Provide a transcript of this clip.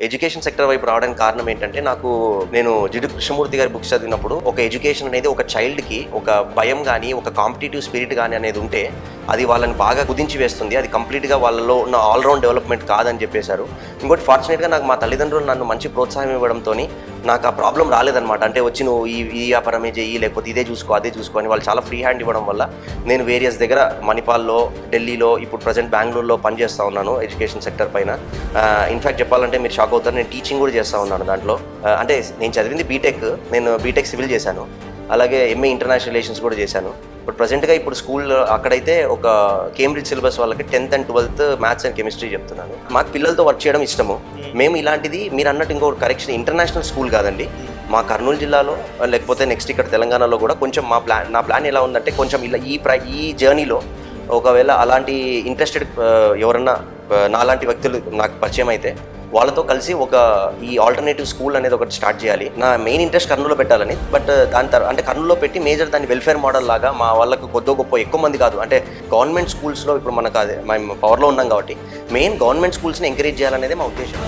Education sector వైపు రావడానికి కారణం ఏంటంటే నేను జిడ్డు కృష్ణమూర్తి గారి బుక్స్ చదివినప్పుడు ఒక ఎడ్యుకేషన్ అనేది ఒక చైల్డ్కి ఒక భయం కానీ ఒక కాంపిటేటివ్ స్పిరిట్ కానీ అనేది ఉంటే అది వాళ్ళని బాగా కుదించి వేస్తుంది. అది కంప్లీట్గా వాళ్ళలో ఉన్న ఆల్రౌండ్ డెవలప్మెంట్ కాదని చెప్పేశారు. ఇంకోటి ఫార్చునేట్గా నాకు మా తల్లిదండ్రులు నన్ను మంచి ప్రోత్సాహం ఇవ్వడంతో నాకు ఆ ప్రాబ్లం రాలేదన్నమాట. అంటే వచ్చి నువ్వు ఈ వ్యాపారమే చెయ్యి, లేకపోతే ఇదే చూసుకో అదే చూసుకో అని వాళ్ళు చాలా ఫ్రీ హ్యాండ్ ఇవ్వడం వల్ల నేను వేరియస్ దగ్గర మణిపాల్లో, ఢిల్లీలో, ఇప్పుడు ప్రజెంట్ బెంగళూరులో పనిచేస్తూ ఉన్నాను ఎడ్యుకేషన్ సెక్టర్ పైన. ఇన్ఫ్యాక్ట్ చెప్పాలంటే మీరు షాక్ అవుతారు, నేను టీచింగ్ కూడా చేస్తూ ఉన్నాను దాంట్లో. అంటే నేను చదివింది బీటెక్, నేను బీటెక్ సివిల్ చేశాను, అలాగే ఎంఏ ఇంటర్నేషనల్ రిలేషన్స్ కూడా చేశాను. బట్ ప్రజెంట్గా ఇప్పుడు స్కూల్ అక్కడైతే ఒక కేంబ్రిడ్జ్ సిలబస్ వాళ్ళకి 10th and 12th maths and chemistry చెప్తున్నాను. మాకు పిల్లలతో వర్క్ చేయడం ఇష్టము. మేము ఇలాంటిది మీరు అన్నట్టు ఇంకొక కరెక్షన్, ఇంటర్నేషనల్ స్కూల్ కాదండి, మా కర్నూలు జిల్లాలో లేకపోతే నెక్స్ట్ ఇక్కడ తెలంగాణలో కూడా కొంచెం నా ప్లాన్ ఎలా ఉందంటే కొంచెం ఇలా ఈ జర్నీలో ఒకవేళ అలాంటి ఇంట్రెస్టెడ్ ఎవరన్నా నాలాంటి వ్యక్తులు నాకు పరిచయం అయితే వాళ్ళతో కలిసి ఈ ఆల్టర్నేటివ్ స్కూల్ అనేది ఒకటి స్టార్ట్ చేయాలి. నా మెయిన్ ఇంట్రెస్ట్ కర్నూలులో పెట్టాలని. బట్ దాని తర్వాత అంటే కర్నూలులో పెట్టి మేజర్ దాన్ని వెల్ఫేర్ మోడల్ లాగా మా వాళ్ళకు కొద్దో గొప్ప ఎక్కువ మంది కాదు, అంటే గవర్నమెంట్ స్కూల్స్లో ఇప్పుడు మనకు అదే మేము పవర్లో ఉన్నాం కాబట్టి మెయిన్ గవర్నమెంట్ స్కూల్స్ని ఎంకరేజ్ చేయాలనేది మా ఉద్దేశం.